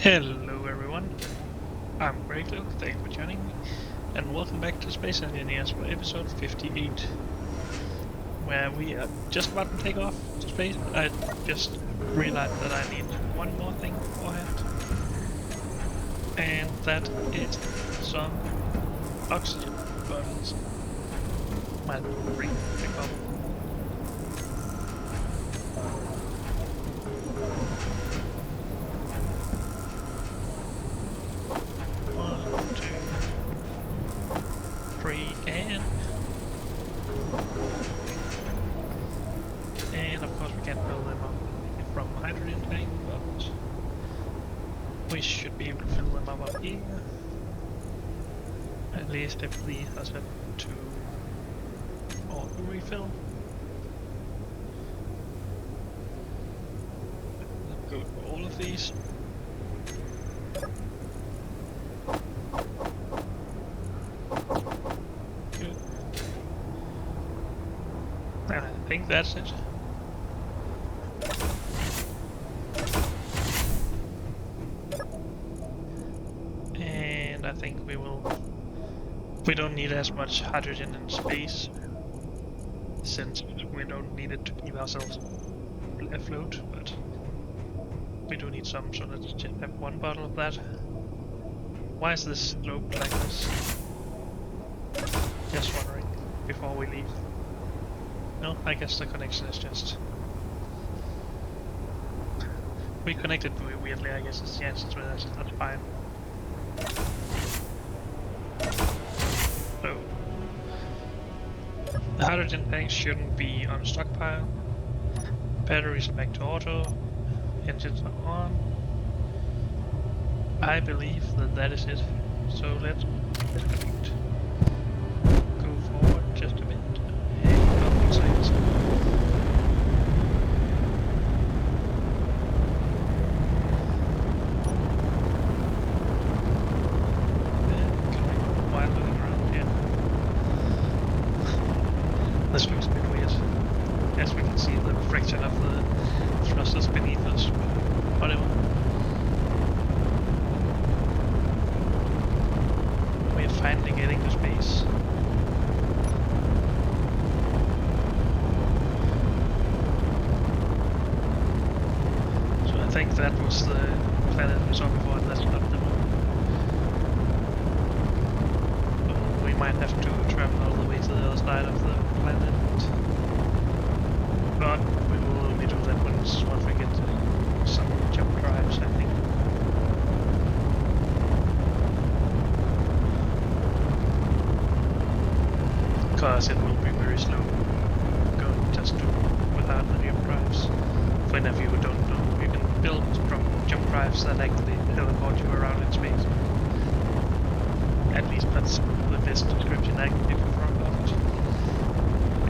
Hello everyone, I'm Greycloak, thank you for joining me, and welcome back to Space Engineers for episode 58, where we are just about to take off to space. I just realized that I need one more thing beforehand, and that is some oxygen bottles. Might bring a couple. One, two, three, and of course we can't fill them up from hydrogen tank, but we should be able to fill them up here. At least if these are set to auto refill. Let's go for all of these. Good. And I think that's it. And I think we don't need as much hydrogen in space, since we don't need it to keep ourselves afloat, but we do need some, so let's just have one bottle of that. Why is this sloped like this? Just wondering, before we leave. No, I guess the connection is just... We connected weirdly, I guess it's the answer to that, that's fine. So, the hydrogen tanks shouldn't be on stockpile. Batteries are back to auto. Engines are on. I believe that is it. So let's go forward just a bit and go inside. This looks a bit weird. As we can see the reflection of the thrusters beneath us, but whatever. We're finally getting to space. So I think that was the planet we saw before, and that's not the moon. So we might have to travel all the way to the other side of the planet, but we will only do that once we get some jump drives, I think. Because it will be very slow going just without the jump drives. For any of you who don't know, you can build jump drives that actually teleport you around in space. At least that's the best description I can give you for it.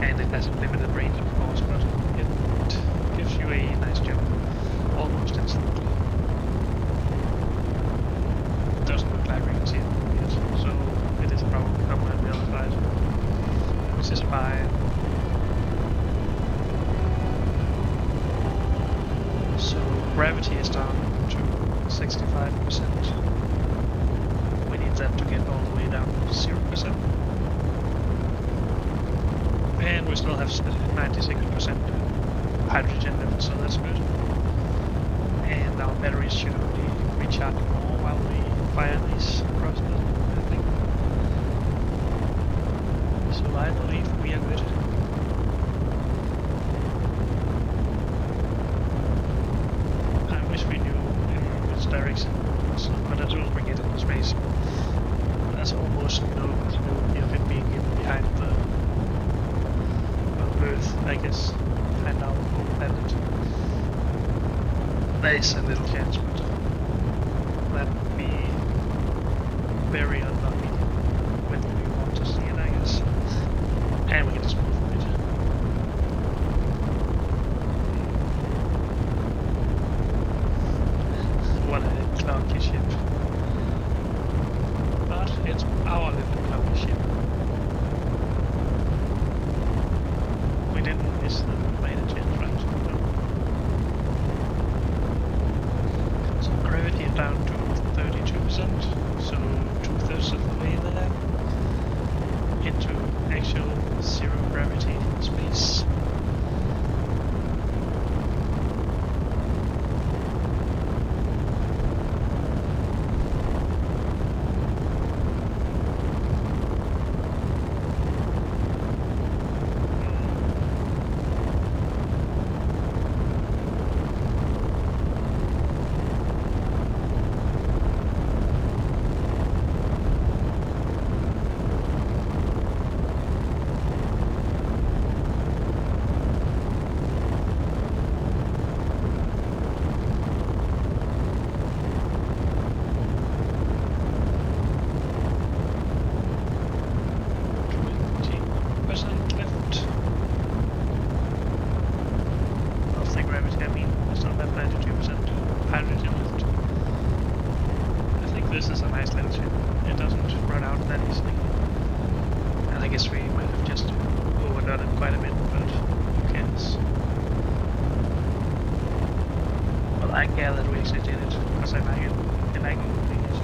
And it has a limited range, of course, but it gives you a nice jump almost instantly. It doesn't look like we can see it yet, so it is probably coming on the other side, which is fine. So gravity is down to 65%. We need that to get all the way down to 0%. And we still have 96% hydrogen left, so that's good. And our batteries should only recharge more while we fire these across the thing. So I believe we are good. I wish we knew in which direction it was, but as soon as we get into space, there's almost no possibility of it being behind the Earth, I guess, behind our home planet. There is a little chance, but that would be very unlucky when we want to see it, I guess. And we can just move a bit. What a clunky ship. But it's our little clunky ship. We didn't miss the minor chance, right? No. So gravity down to 80%, so 2/3 of the way there into actual zero gravity space. This is a nice little ship. It doesn't run out that easily. And I guess we might have just overdone it quite a bit, but who cares? Well, I care that we actually did it, because I like it. I like moving it.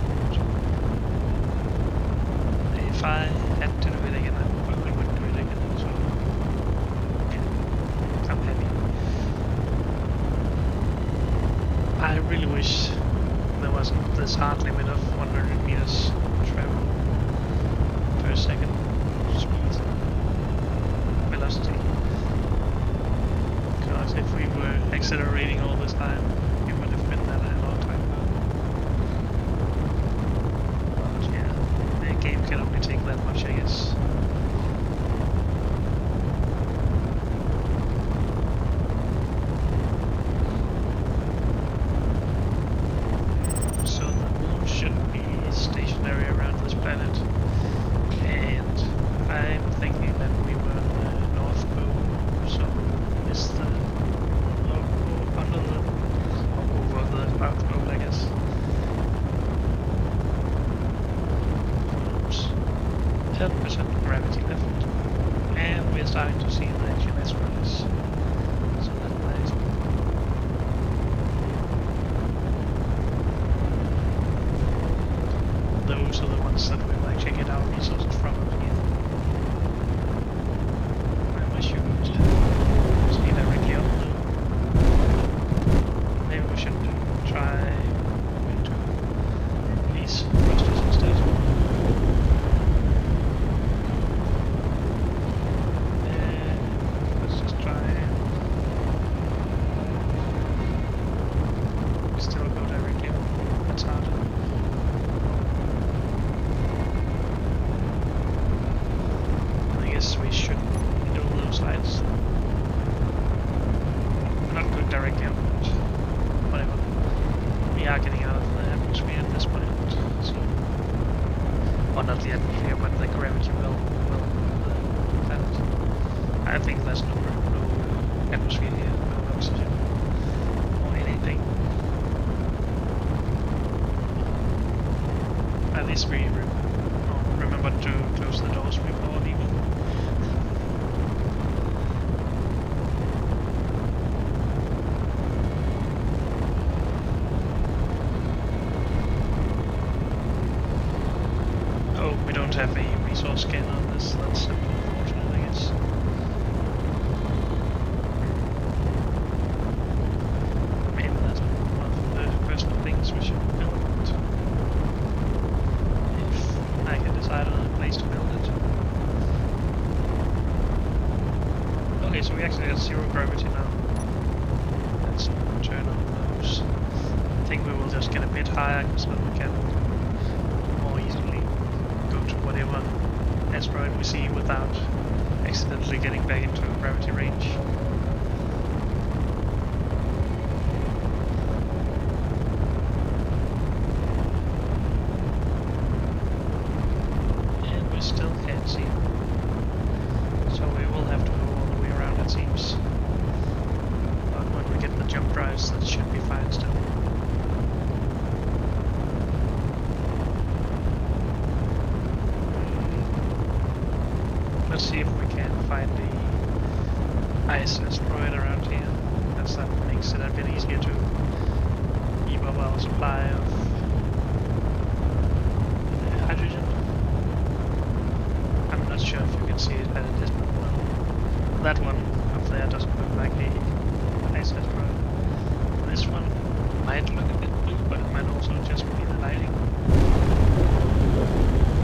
If I had to do it again, I probably wouldn't do it again, so yeah, I'm happy. I really wish there wasn't this hard limit of 100 meters travel per second speed velocity. Because if we were accelerating all this time, it would have been that a long time ago. But yeah, the game can only take that much, I guess. Starting to see the HMS rise, so that's nice. Those are the ones that we'll actually get our resources from up here. And we should see directly up though. Maybe we should try into these thrusters instead. We should do those sides. We're not going directly up, but whatever. We are getting out of the atmosphere at this point, so... Well, not the atmosphere, but the gravity will the planet. I think there's no atmosphere here, no oxygen, or anything. At least we remember to close the doors before leaving. We don't have a resource scanner on this, that's unfortunate, I guess. Maybe that's one of the first things we should build. If I can decide on a place to build it. Okay, so we actually have zero gravity now. Let's turn on those. I think we will just get a bit higher, because then we can more easily go to whatever asteroid we see without accidentally getting back into gravity range. And we still can't see him. So we will have to go all the way around, it seems. But when we get the jump drives, that should be fine still. Let's see if we can find the ice asteroid around here. That makes it a bit easier to keep up our supply of might look a bit blue, but it might also just be the lighting.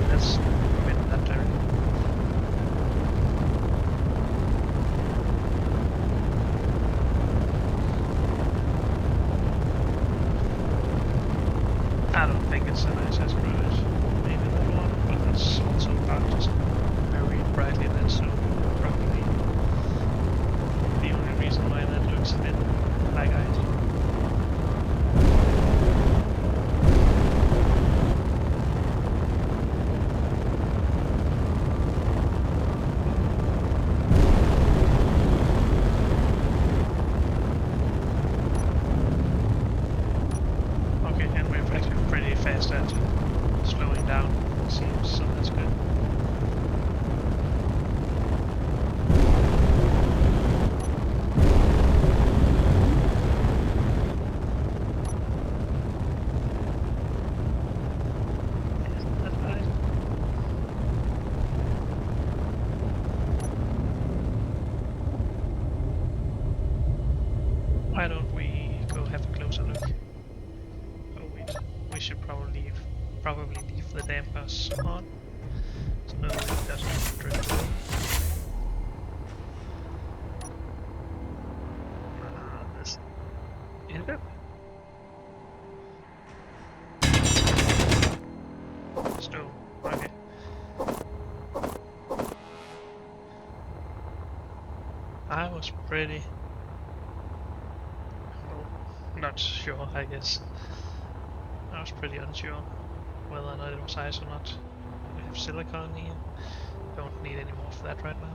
Let's move in that direction. I don't think it's a nice asteroid. Maybe that one, but it's also about just very brightly lit, so probably the only reason why that looks a bit like ice. Okay, and we're actually pretty fast at slowing down, it seems, so that's good. Isn't that nice? Why don't we go have a closer look? Oh wait, we should probably leave the dampers on, so it doesn't drift away. This is it. Stone. Okay. I was pretty, well, not sure, I guess. I was pretty unsure whether or not it was ice or not. We have silicon here. Don't need any more of that right now.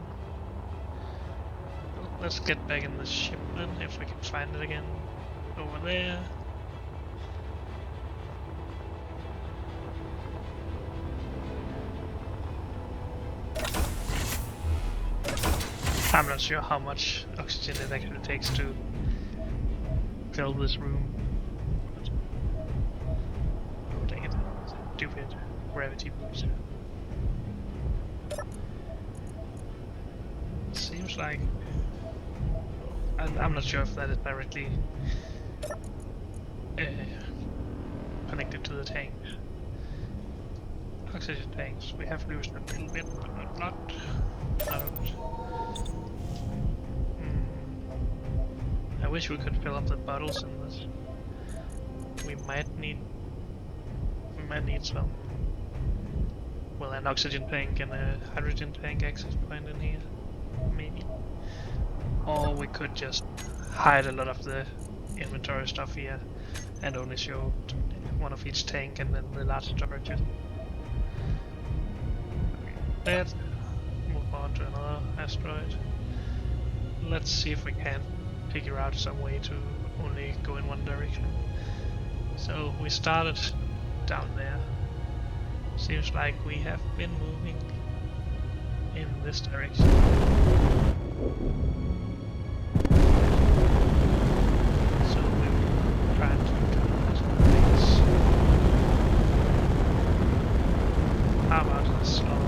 Well, let's get back in the ship then, if we can find it again. Over there. I'm not sure how much oxygen it actually takes to fill this room. Oh dang it, stupid gravity boost. Seems like... I'm not sure if that is directly connected to the tank. Oxygen tanks, we have loosened a little bit, but not a lot. I wish we could fill up the bottles in this. We might need some. Well, an oxygen tank and a hydrogen tank access point in here, maybe. Or we could just hide a lot of the inventory stuff here and only show one of each tank and then the large storages. Let's move on to another asteroid. Let's see if we can figure out some way to only go in one direction. So we started down there. Seems like we have been moving in this direction. So we're trying to do things. How about a slow?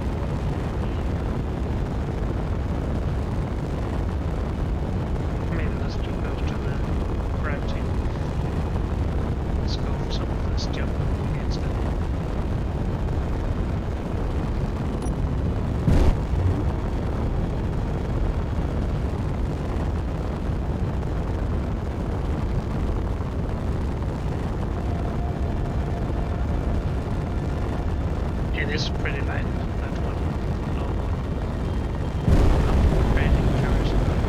Maybe that's too close to the gravity. Let's go for some of this jump against it. It is pretty light, that one. No. I'm really curious about it.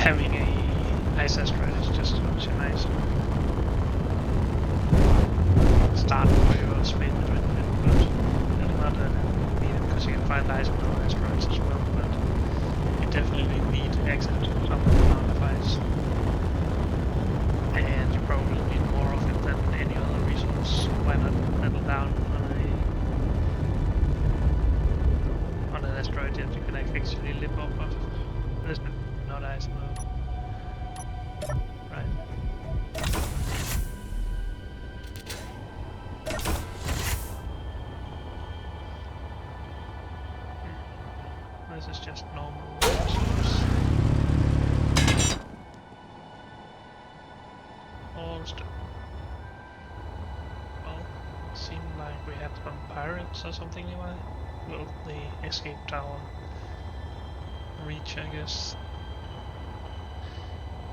Having a ice asteroid is just such a nice start for your space between, but it's not needed because you can find ice on other asteroids as well, but you definitely need access to some amount of ice. is just normal resource. All stone. Well, seemed like we had some pirates or something nearby. Well, the escape tower reach, I guess.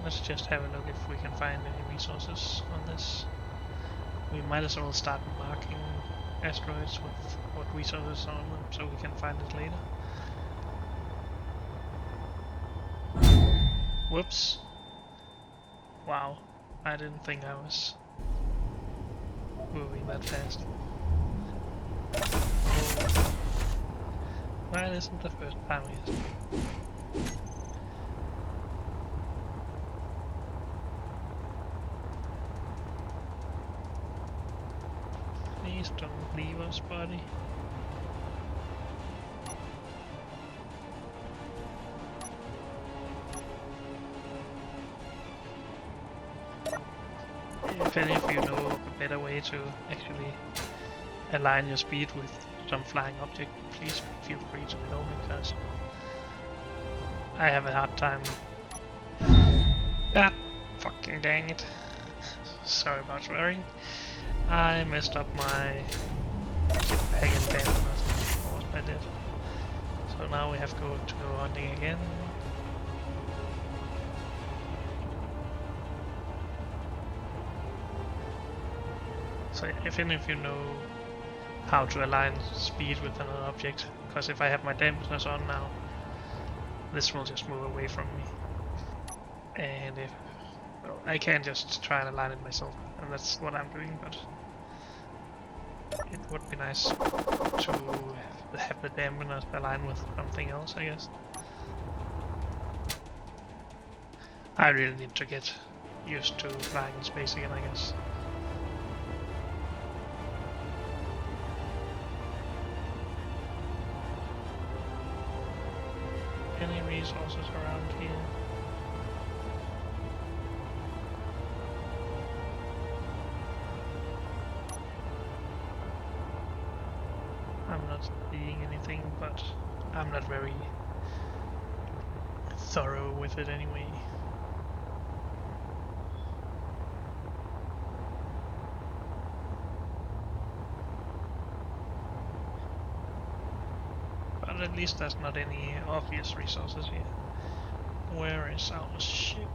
Let's just have a look if we can find any resources on this. We might as well start marking asteroids with what resources are on them so we can find it later. Whoops. Wow, I didn't think I was moving that fast. Oh. Well, this isn't the first time yet. Please don't leave us, buddy. If any of you know of a better way to actually align your speed with some flying object, please feel free to tell me, because I have a hard time. God fucking dang it. Sorry about swearing. I messed up my pagan band, what I did. So now we have to go hunting again. So if any of you know how to align speed with another object, because if I have my dampeners on now, this will just move away from me. And if well, I can just try and align it myself, and that's what I'm doing, but it would be nice to have the dampeners align with something else, I guess. I really need to get used to flying in space again, I guess. Any resources around here? I'm not seeing anything, but I'm not very thorough with it anyway. But at least there's not any obvious resources here. Where is our ship?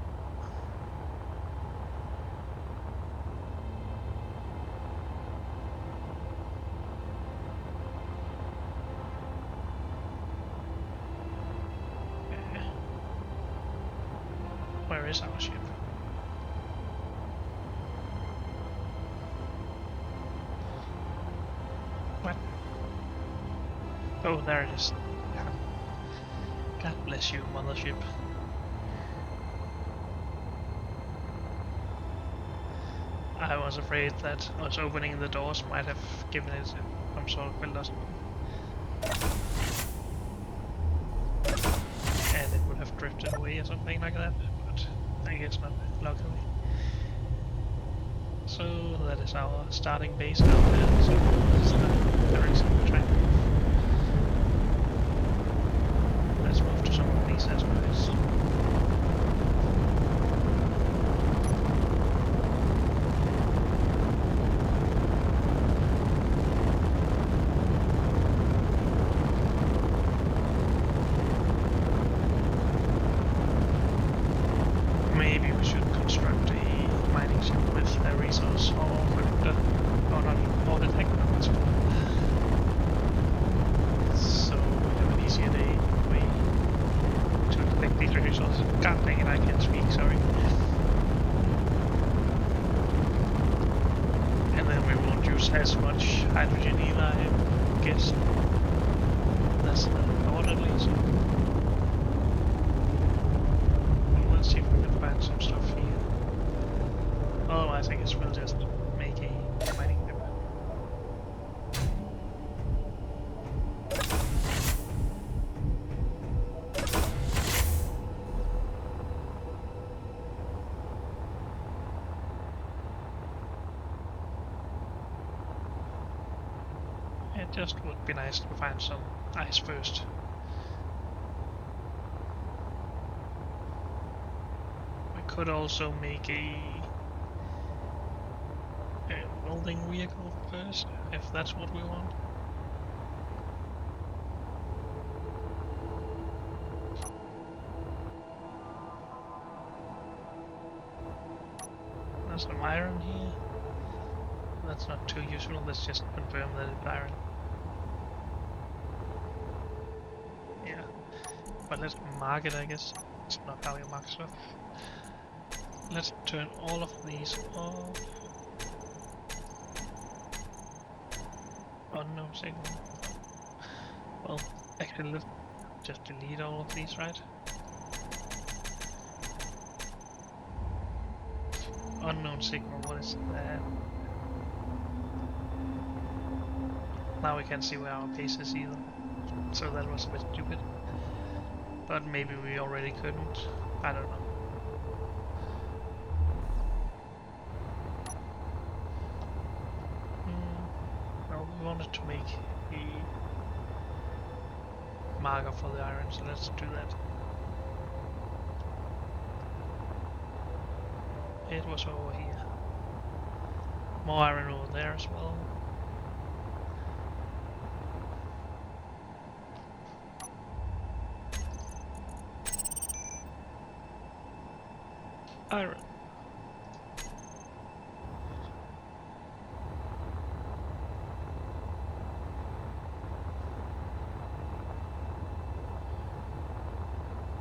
Where is our ship? What? Oh, there it is. God bless you, mothership. I was afraid that us opening the doors might have given it some sort of velocity. And it would have drifted away or something like that, but I guess not, luckily. So that is our starting base now there, so let's start direction the track. Let's move to some of these asteroids. Maybe we should construct a mining ship with a resource or collector, or not, or detector, what's it called. So we have an easier way to detect these resources. God dang it, I can't speak, sorry. And then we won't use as much hydrogen either, I guess. That's the thought at least. Let's see if we can find some stuff here. Otherwise, I guess we'll just make a mining ship. It just would be nice to find some ice first. could also make a welding vehicle first, if that's what we want. There's some iron here. That's not too useful, let's just confirm that it's iron. Yeah, but let's mark it, I guess. It's not how you mark stuff. Let's turn all of these off. Unknown signal. Well, actually, let's just delete all of these, right? Unknown signal, what is that? Now we can't see where our base is either. So that was a bit stupid. But maybe we already couldn't. I don't know. Well, we wanted to make a marker for the iron, so let's do that. It was over here. More iron over there as well. Iron.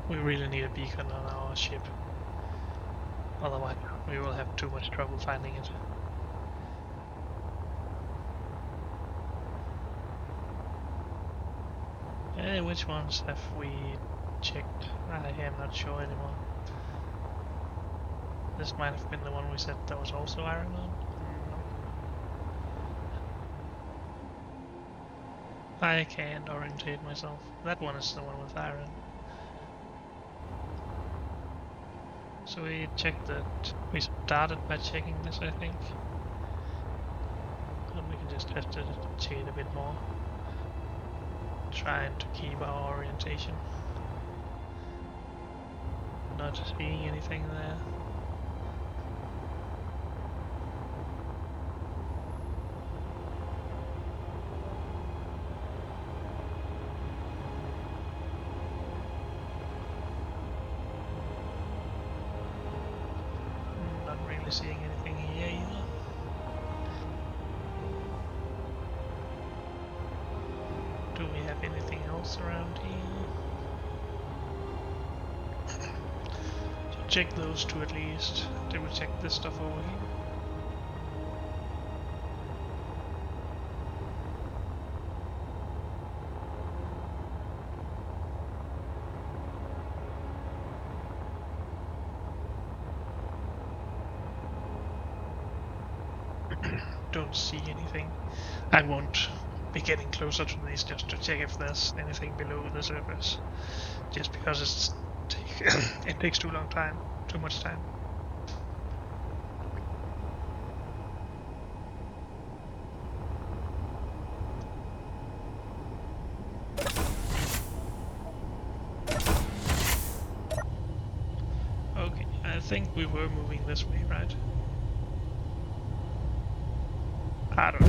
We really need a beacon on our ship. Otherwise, we will have too much trouble finding it. Which ones have we checked? I am not sure anymore. This might have been the one we said there was also iron on. No. I can't orientate myself. That one is the one with iron. So we checked that. We started by checking this, I think. And we can just check it a bit more. Trying to keep our orientation. Not seeing anything there. Not really seeing anything here either. Do we have anything else around here? So check those two at least. Did we check this stuff over here? Don't see anything. I won't be getting closer to these just to check if there's anything below the surface. Just because it takes too much time. Okay, I think we were moving this way, right? I don't know.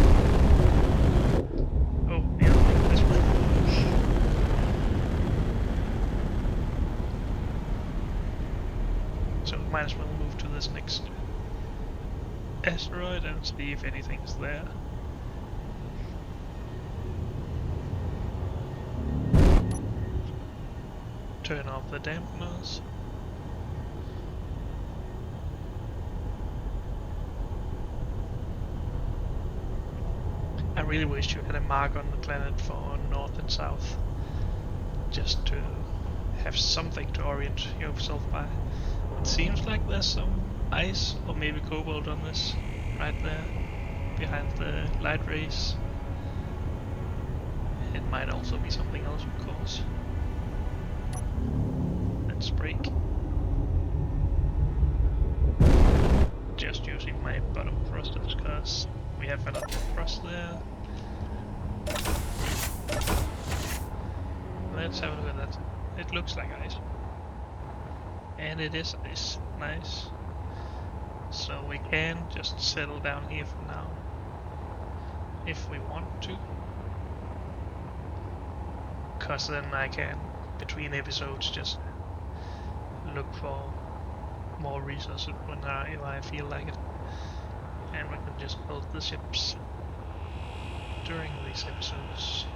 Oh, yeah, this way. So might as well move to this next asteroid and see if anything's there. Turn off the dampeners. I really wish you had a mark on the planet for north and south, just to have something to orient yourself by. It seems like there's some ice or maybe cobalt on this, right there, behind the light rays. It might also be something else, of course. Let's brake. Just using my bottom thrusters because we have another thrust there. Let's have a look at that. It looks like ice. And it is nice. So we can just settle down here for now, if we want to. Cause then I can, between episodes, just look for more resources when if I feel like it. And we can just build the ships during these episodes.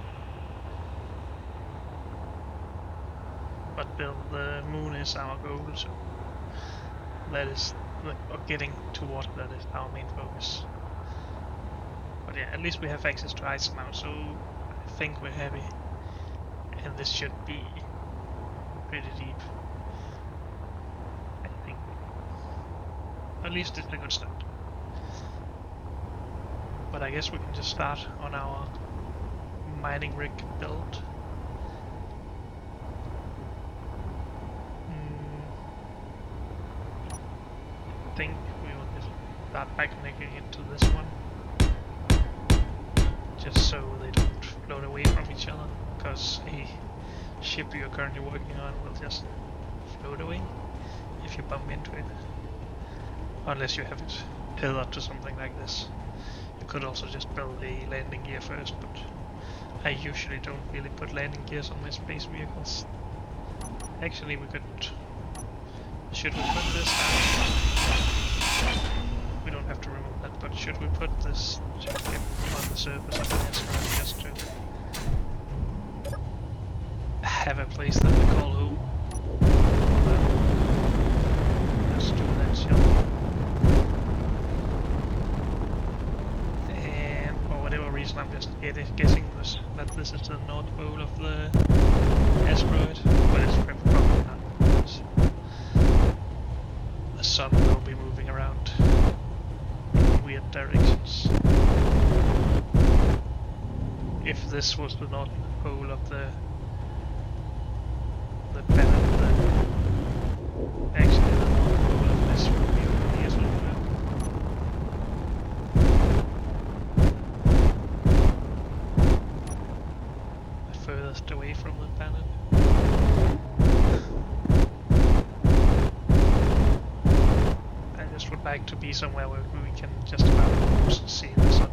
But build the moon is our goal, so that is, or getting toward that is our main focus. But yeah, at least we have access to ice now, so I think we're happy. And this should be pretty deep. I think. At least it's a good start. But I guess we can just start on our mining rig build. I think we will just start by connecting it to this one. Just so they don't float away from each other, because a ship you're currently working on will just float away if you bump into it. Unless you have it tethered to something like this. You could also just build a landing gear first, but I usually don't really put landing gears on my space vehicles. Actually, we could... Should we put this down? We don't have to remove that, but should we put this ship on the surface of the asteroid just to have a place that we call home? Let's do that, shall we? And for whatever reason, I'm just guessing that this is the north pole of the asteroid, but it's probably not. The sun will be moving around in weird directions. If this was the north pole of the planet, then actually the north pole of this would be over here somewhere. The furthest away from the planet. Would like to be somewhere where we can just about almost see the sun.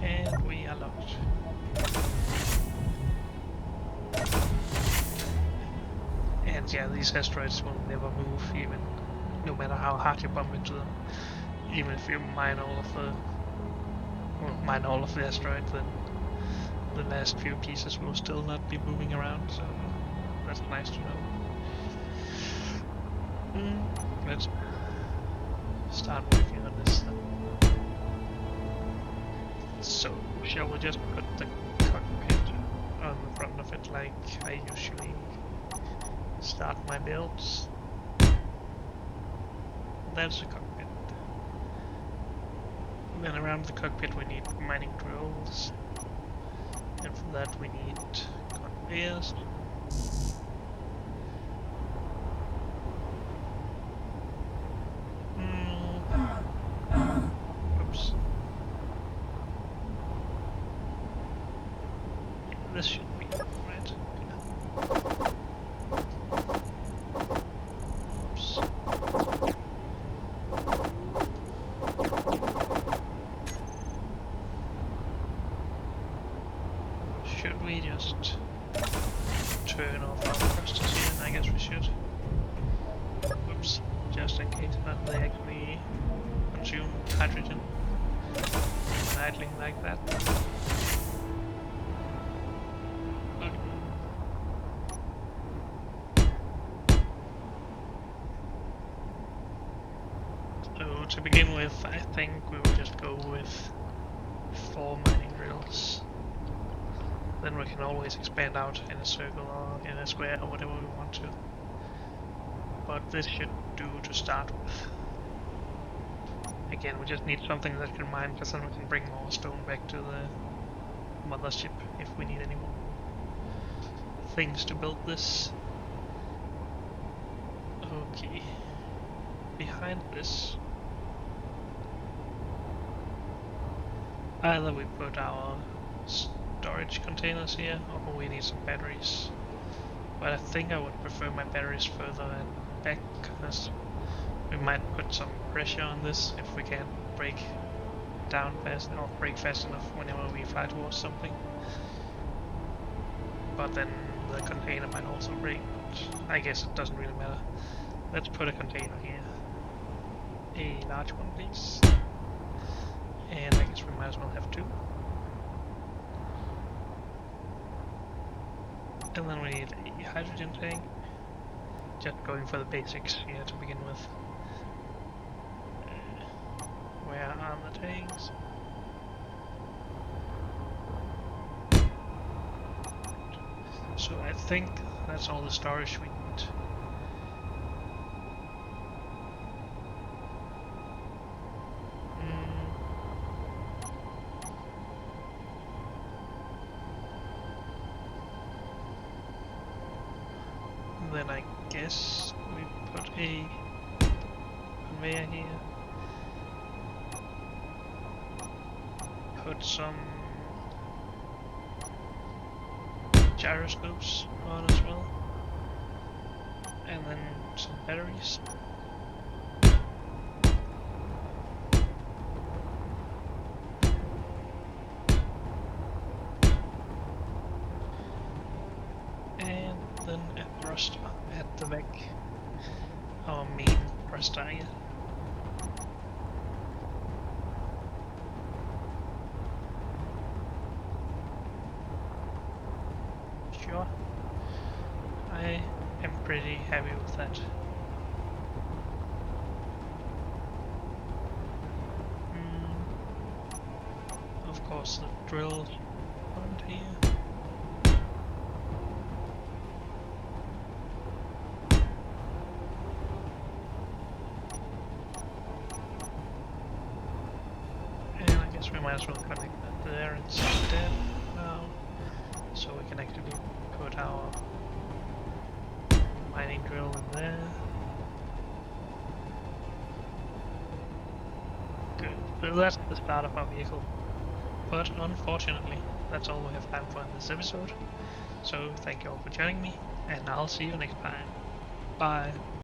And we are locked. And yeah, these asteroids will never move, even no matter how hard you bump into them. Even if you mine all of the asteroid, then the last few pieces will still not be moving around, so that's nice to know. Let's start working on this then. So, shall we just put the cockpit on the front of it like I usually start my builds? That's the cockpit. Then around the cockpit we need mining drills, and for that we need conveyors. Oops. Yeah, this should be right. Oops. Should we just turn off our thrusters here? I guess we should. Oops, just in case that they actually consume hydrogen when idling like that. So to begin with, I think we will just go with 4 mining drills. Then we can always expand out in a circle or in a square or whatever we want to. But this should do to start with. Again, we just need something that can mine, because then we can bring more stone back to the mothership if we need any more things to build this. Okay. Behind this Either we put our storage containers here, or we need some batteries. But I think I would prefer my batteries further back, because we might put some pressure on this if we can't break down fast or break fast enough whenever we fly towards something. But then the container might also break, but I guess it doesn't really matter. Let's put a container here. A large one, please. And I guess we might as well have two. And then we need a hydrogen tank. Just going for the basics here to begin with. Where are the tanks? So I think that's all the storage we need. Then I guess we put a conveyor here. Put some gyroscopes on as well. And then some batteries. And then a thruster at the back. Our main thruster here. Sure. I am pretty happy with that. Of course, the drill around here. And I guess we might as well connect that there instead now, so we can actually put our mining drill in there. Good. So that's the start of our vehicle. But unfortunately, that's all we have time for in this episode. So thank you all for joining me, and I'll see you next time. Bye.